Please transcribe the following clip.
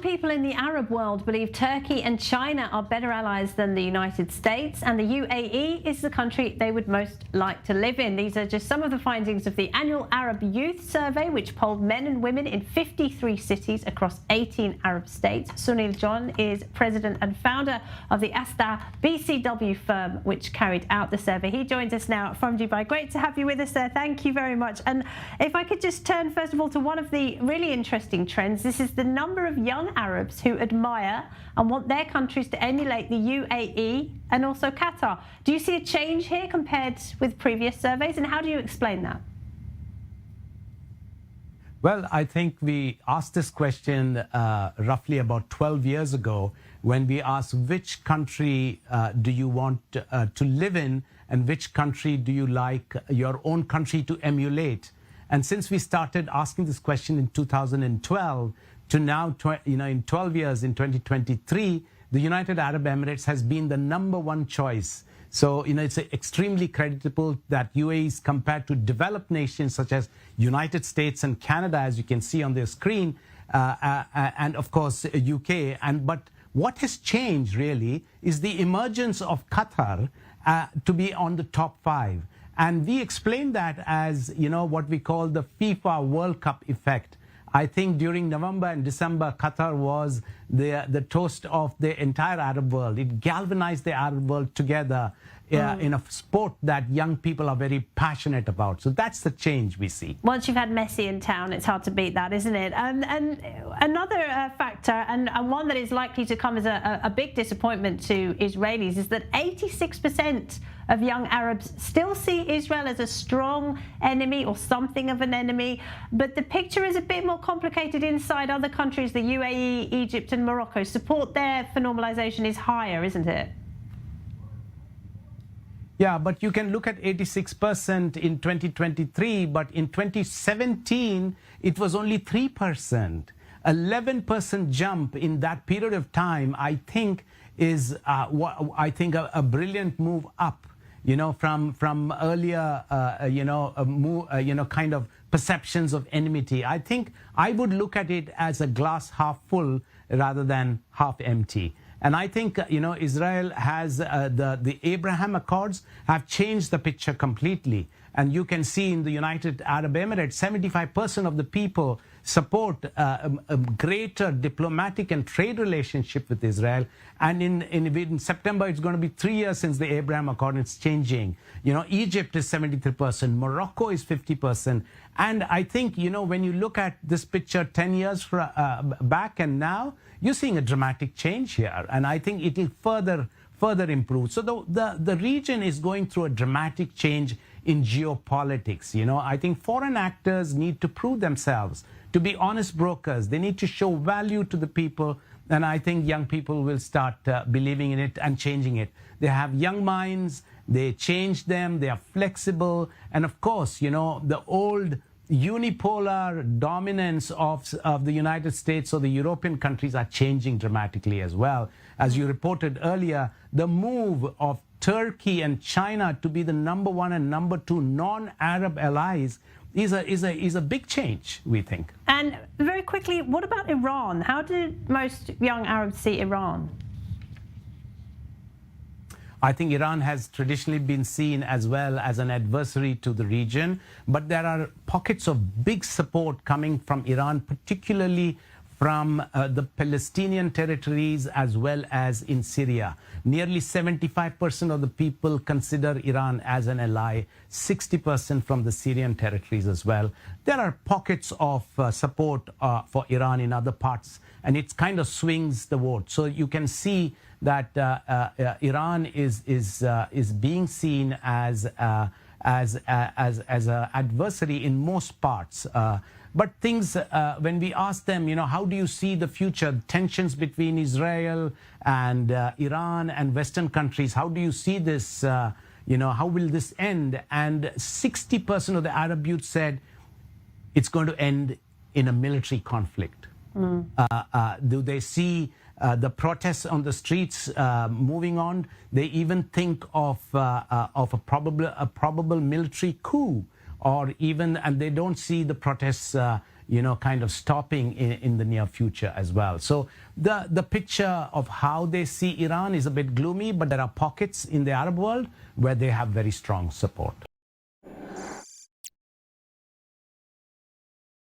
Young people in the Arab world believe Turkey and China are better allies than the United States, and the UAE is the country they would most like to live in. These are just some of the findings of the annual Arab Youth Survey, which polled men and women in 53 cities across 18 Arab states. Sunil John is president and founder of the Asta BCW firm, which carried out the survey. He joins us now from Dubai. Great to have you with us, sir. Thank you very much. And if I could just turn, first of all, to one of the really interesting trends. This is the number of young Arabs who admire and want their countries to emulate the UAE and also Qatar. Do you see a change here compared with previous surveys, and how do you explain that? Well, I think we asked this question roughly about 12 years ago when we asked which country do you want to live in and which country do you like your own country to emulate. And since we started asking this question in 2012 to now, in 12 years, in 2023, the United Arab Emirates has been the #1 choice. So, it's extremely creditable that UAE is compared to developed nations such as United States and Canada, as you can see on the screen, and of course, UK. But what has changed really is the emergence of Qatar to be on the top 5. And we explain that as, what we call the FIFA World Cup effect. I think during November and December, Qatar was the toast of the entire Arab world. It galvanized the Arab world together in a sport that young people are very passionate about. So that's the change we see. Once you've had Messi in town, it's hard to beat that, isn't it? And another factor, and one that is likely to come as a big disappointment to Israelis, is that 86% of young Arabs still see Israel as a strong enemy or something of an enemy. But the picture is a bit more complicated inside other countries. The UAE, Egypt and Morocco, support there for normalization is higher, isn't it? Yeah, but you can look at 86% in 2023, but in 2017, it was only 3%. 11% jump in that period of time, I think, is a brilliant move up. From earlier, kind of perceptions of enmity. I think I would look at it as a glass half full rather than half empty. And I think, Israel has the Abraham Accords have changed the picture completely. And you can see in the United Arab Emirates, 75% of the people support a greater diplomatic and trade relationship with Israel. And in September, it's going to be 3 years since the Abraham Accord. It's changing. Egypt is 73%, Morocco is 50%. And I think, when you look at this picture 10 years back and now, you're seeing a dramatic change here. And I think it will further improve. So the region is going through a dramatic change in geopolitics. I think foreign actors need to prove themselves to be honest brokers. They need to show value to the people. And I think young people will start believing in it and changing it. They have young minds. They change them. They are flexible. And of course, the old unipolar dominance of the United States or the European countries are changing dramatically as well. As you reported earlier, the move of Turkey and China to be the #1 and #2 non-Arab allies is a big change, we think. And very quickly, what about Iran? How do most young Arabs see Iran? I think Iran has traditionally been seen as well as an adversary to the region, but there are pockets of big support coming from Iran, particularly from the Palestinian territories as well as in Syria. Nearly 75% of the people consider Iran as an ally, 60% from the Syrian territories as well. There are pockets of support for Iran in other parts, and it kind of swings the vote. So you can see that Iran is being seen as an adversary in most parts. But things, when we ask them, how do you see the future, tensions between Israel and Iran and Western countries, how do you see this, how will this end? And 60% of the Arab youth said it's going to end in a military conflict. Do they see the protests on the streets moving on? They even think of a probable military coup, or even, and they don't see the protests, kind of stopping in the near future as well. So the picture of how they see Iran is a bit gloomy, but there are pockets in the Arab world where they have very strong support.